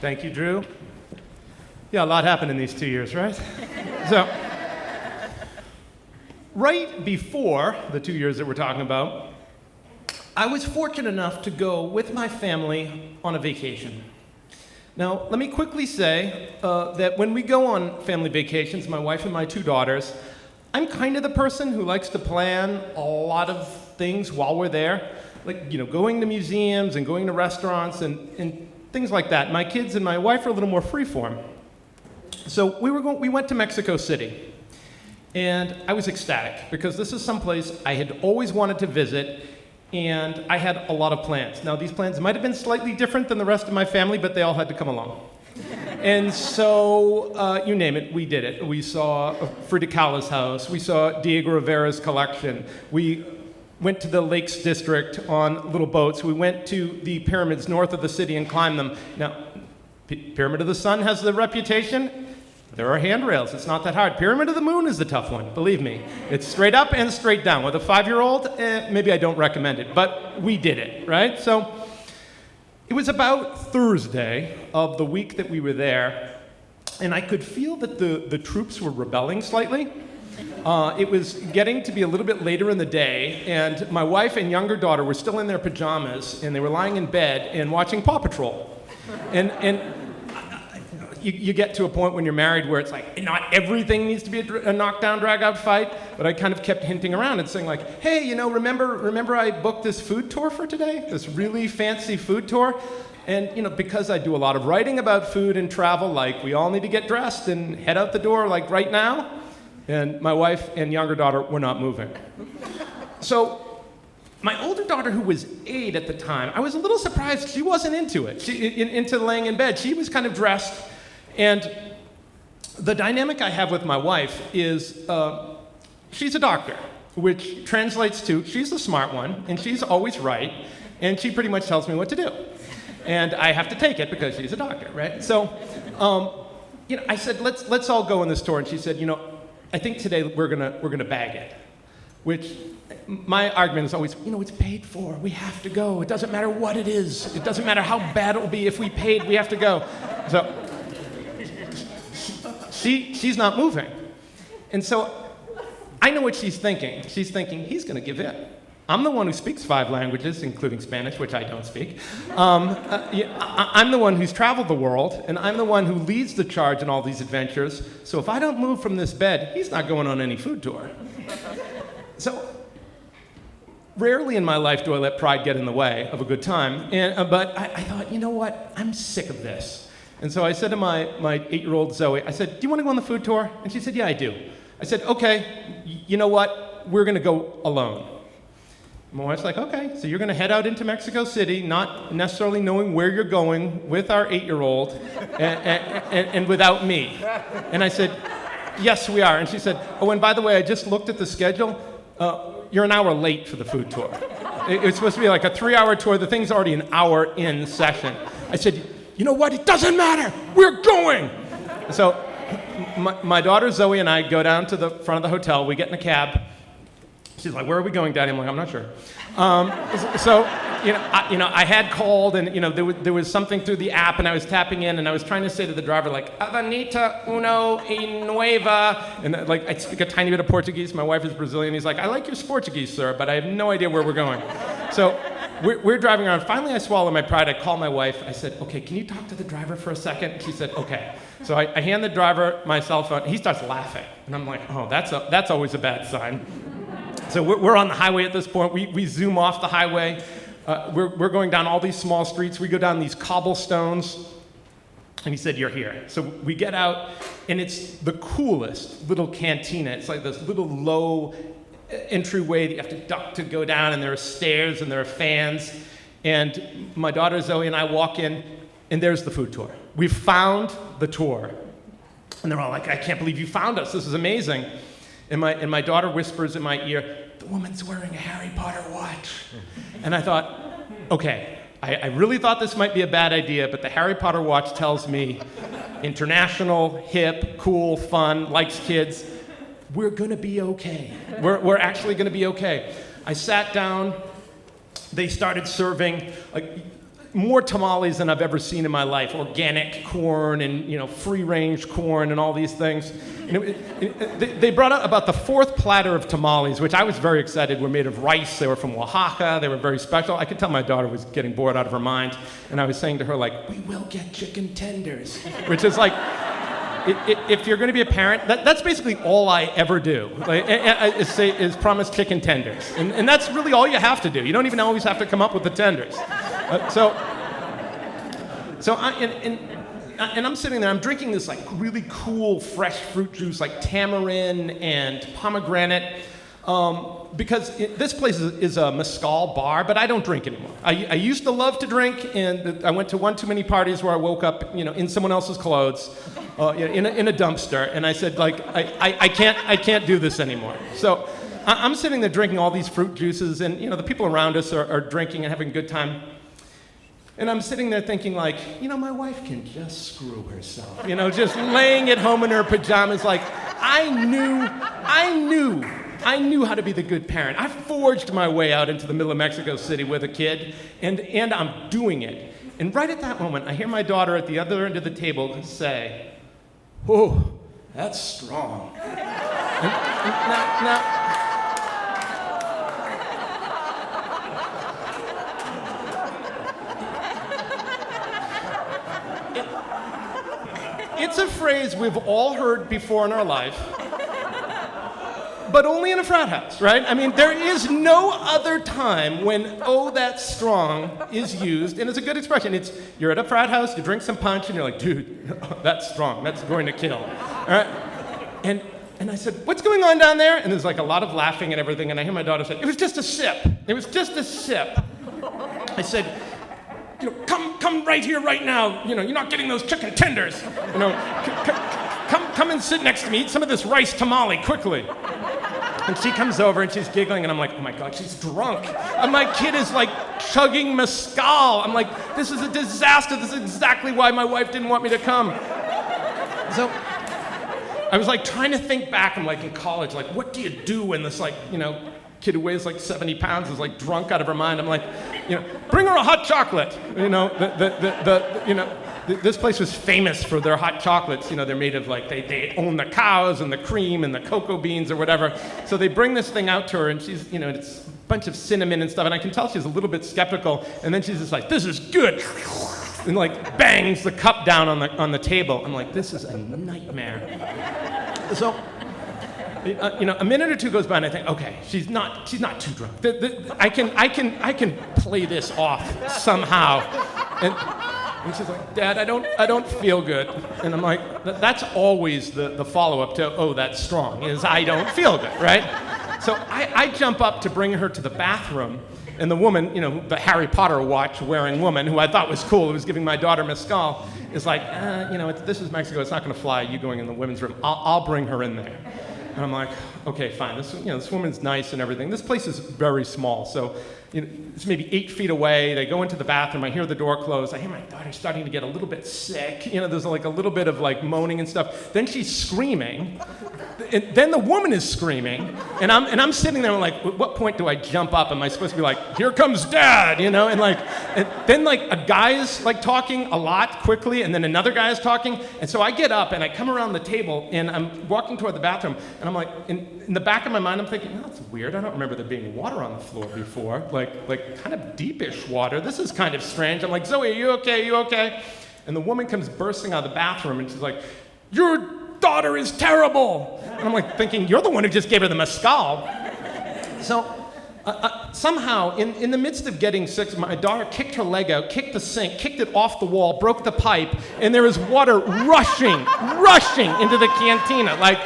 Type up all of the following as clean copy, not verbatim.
Thank you, Drew. Yeah, a lot happened in these 2 years, right? So, right before the 2 years that we're talking about, I was fortunate enough to go with my family on a vacation. Now, let me quickly say that when we go on family vacations, my wife and my 2 daughters, I'm kind of the person who likes to plan a lot of things while we're there, like, going to museums and going to restaurants and things like that. My kids and my wife are a little more freeform. So we went to Mexico City, and I was ecstatic because this is someplace I had always wanted to visit, and I had a lot of plans. Now, these plans might have been slightly different than the rest of my family, but they all had to come along. And so, you name it, we did it. We saw Frida Kahlo's house. We saw Diego Rivera's collection. We went to the Lakes District on little boats. We went to the pyramids north of the city and climbed them. Now, Pyramid of the Sun has the reputation. There are handrails. It's not that hard. Pyramid of the Moon is the tough one, believe me. It's straight up and straight down. With a 5-year-old, maybe I don't recommend it, but we did it, right? So it was about Thursday of the week that we were there, and I could feel that the troops were rebelling slightly. It was getting to be a little bit later in the day, and my wife and younger daughter were still in their pajamas, and they were lying in bed and watching Paw Patrol. And you get to a point when you're married where it's like, not everything needs to be a knockdown, drag-out fight, but I kind of kept hinting around and saying like, hey, remember I booked this food tour for today? This really fancy food tour? And, because I do a lot of writing about food and travel, like, we all need to get dressed and head out the door, like, right now. And my wife and younger daughter were not moving. So my older daughter, who was 8 at the time, I was a little surprised she wasn't into it, into laying in bed. She was kind of dressed. And the dynamic I have with my wife is she's a doctor, which translates to she's the smart one, and she's always right, and she pretty much tells me what to do. And I have to take it because she's a doctor, right? So, I said, let's all go on this tour. And she said, I think today we're gonna bag it, which my argument is always, it's paid for. We have to go. It doesn't matter what it is. It doesn't matter how bad it will be. If we paid, we have to go. So she's not moving. And so I know what she's thinking. She's thinking, he's going to give in. I'm the one who speaks 5 languages, including Spanish, which I don't speak. I'm the one who's traveled the world, and I'm the one who leads the charge in all these adventures. So if I don't move from this bed, he's not going on any food tour. So rarely in my life do I let pride get in the way of a good time. But I thought, you know what? I'm sick of this. And so I said to my 8-year-old Zoe, I said, do you want to go on the food tour? And she said, yeah, I do. I said, okay, you know what? We're going to go alone. My wife's like, okay, so you're going to head out into Mexico City, not necessarily knowing where you're going, with our 8-year-old and without me. And I said, yes, we are. And she said, oh, and by the way, I just looked at the schedule. You're an hour late for the food tour. It's supposed to be like a 3-hour tour. The thing's already an hour in session. I said, you know what? It doesn't matter. We're going. So my daughter Zoe and I go down to the front of the hotel. We get in a cab. She's like, where are we going, Daddy? I'm like, I'm not sure. I had called, and there was something through the app, and I was tapping in, and I was trying to say to the driver, like, Avenida Uno y Nueva, and I speak a tiny bit of Portuguese. My wife is Brazilian. He's like, I like your Portuguese, sir, but I have no idea where we're going. So we're driving around. Finally, I swallow my pride. I call my wife. I said, okay, can you talk to the driver for a second? She said, okay. So I hand the driver my cell phone. He starts laughing, and I'm like, oh, that's always a bad sign. So we're on the highway at this point. We zoom off the highway. We're going down all these small streets. We go down these cobblestones. And he said, you're here. So we get out, and it's the coolest little cantina. It's like this little low entryway that you have to duck to go down, and there are stairs, and there are fans. And my daughter Zoe and I walk in, and there's the food tour. We've found the tour. And they're all like, I can't believe you found us. This is amazing. And my daughter whispers in my ear, the woman's wearing a Harry Potter watch. And I thought, okay, I really thought this might be a bad idea, but the Harry Potter watch tells me international, hip, cool, fun, likes kids. We're going to be okay. We're actually going to be okay. I sat down. They started serving, more tamales than I've ever seen in my life. Organic corn and free-range corn and all these things. And they brought out about the fourth platter of tamales, which I was very excited were made of rice. They were from Oaxaca. They were very special. I could tell my daughter was getting bored out of her mind. And I was saying to her, like, we will get chicken tenders, which is like, if you're going to be a parent, that's basically all I ever do, is promise chicken tenders. And that's really all you have to do. You don't even always have to come up with the tenders. And I'm sitting there, I'm drinking this like really cool fresh fruit juice, like tamarind and pomegranate, because this place is a mezcal bar, but I don't drink anymore. I used to love to drink, and I went to one too many parties where I woke up, in someone else's clothes, in a dumpster, and I said, like, I can't do this anymore. So I'm sitting there drinking all these fruit juices, and the people around us are drinking and having a good time. And I'm sitting there thinking, like, my wife can just screw herself. Just laying at home in her pajamas, like, I knew how to be the good parent. I forged my way out into the middle of Mexico City with a kid, and I'm doing it. And right at that moment, I hear my daughter at the other end of the table say, "Oh, that's strong." Now, it's a phrase we've all heard before in our life, but only in a frat house, right? I mean, there is no other time when "oh, that's strong" is used, and it's a good expression. You're at a frat house, you drink some punch, and you're like, "Dude, that's strong, that's going to kill." All right? And I said, "What's going on down there?" And there's like a lot of laughing and everything, and I hear my daughter say, "It was just a sip. It was just a sip." I said, come right here, right now. You're not getting those chicken tenders. Come and sit next to me. Eat some of this rice tamale quickly. And she comes over and she's giggling, and I'm like, oh my God, she's drunk. And my kid is like chugging mezcal. I'm like, this is a disaster. This is exactly why my wife didn't want me to come. So I was like trying to think back. I'm like in college, like, what do you do when this kid who weighs like 70 pounds is like drunk out of her mind? I'm like, bring her a hot chocolate. This place was famous for their hot chocolates. They're made of like, they own the cows and the cream and the cocoa beans or whatever. So they bring this thing out to her, and she's, it's a bunch of cinnamon and stuff, and I can tell she's a little bit skeptical, and then she's just like, this is good, and like bangs the cup down on the table. I'm like, this is a nightmare. So, a minute or two goes by, and I think, okay, she's not too drunk. I can play this off somehow. And she's like, Dad, I don't feel good. And I'm like, that's always the follow-up to, oh, that's strong, is I don't feel good, right? So I jump up to bring her to the bathroom, and the woman, the Harry Potter watch-wearing woman, who I thought was cool, who was giving my daughter mezcal, is like, this is Mexico, it's not going to fly, you going in the women's room. I'll bring her in there. And I'm like, okay, fine. This woman's nice and everything. This place is very small, so it's maybe 8 feet away. They go into the bathroom. I hear the door close. I hear my daughter starting to get a little bit sick. There's like a little bit of like moaning and stuff. Then she's screaming. And then the woman is screaming, and I'm sitting there. I'm like, at what point do I jump up? Am I supposed to be like, here comes Dad? And then like a guy is like talking a lot quickly, and then another guy is talking. And so I get up and I come around the table, and I'm walking toward the bathroom, and I'm like, in the back of my mind, I'm thinking, that's weird. I don't remember there being water on the floor before, like kind of deepish water. This is kind of strange. I'm like, Zoe, are you okay? You okay? And the woman comes bursting out of the bathroom, and she's like, your daughter is terrible. And I'm like thinking, you're the one who just gave her the mezcal. So somehow, in the midst of getting sick, my daughter kicked her leg out, kicked the sink, kicked it off the wall, broke the pipe, and there is water rushing into the cantina, like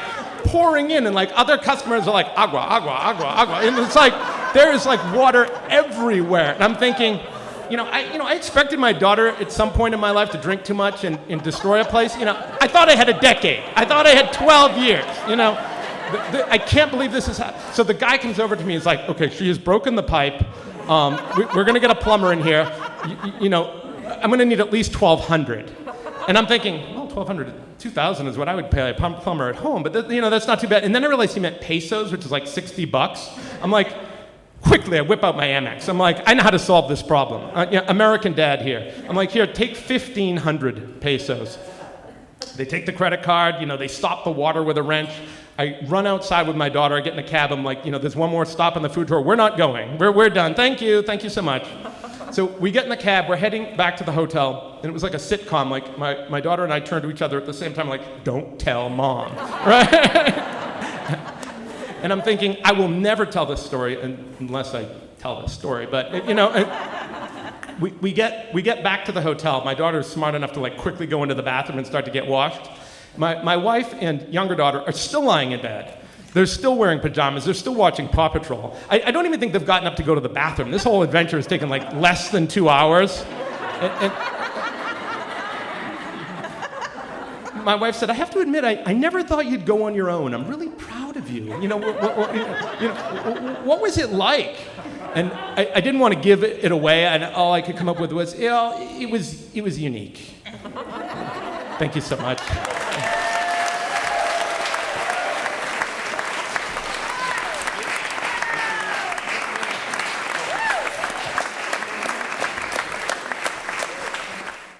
pouring in, and like other customers are like, agua, agua, agua, agua. And it's like, there is like water everywhere. And I'm thinking, I expected my daughter at some point in my life to drink too much and destroy a place. I thought I had a decade. I thought I had 12 years. I can't believe this is happening. So the guy comes over to me and is like, okay, she has broken the pipe. We're going to get a plumber in here. I'm going to need at least $1,200. And I'm thinking, well, $1,200, $2,000 is what I would pay a plumber at home. But that's not too bad. And then I realized he meant pesos, which is like $60. I'm like, Quickly, I whip out my Amex. I'm like, I know how to solve this problem. American dad here. I'm like, here, take 1,500 pesos. They take the credit card, they stop the water with a wrench. I run outside with my daughter, I get in a cab, I'm like, there's one more stop in the food tour. We're not going. We're done. Thank you so much. So we get in the cab, we're heading back to the hotel, and it was like a sitcom. Like my daughter and I turned to each other at the same time, like, don't tell mom, right? And I'm thinking, I will never tell this story unless I tell this story. But we get back to the hotel. My daughter's smart enough to like quickly go into the bathroom and start to get washed. My wife and younger daughter are still lying in bed. They're still wearing pajamas. They're still watching Paw Patrol. I don't even think they've gotten up to go to the bathroom. This whole adventure has taken like less than 2 hours. And my wife said, I have to admit, I never thought you'd go on your own. I'm really proud of you. What was it like? And I didn't want to give it away, and all I could come up with was, it was unique. Thank you so much.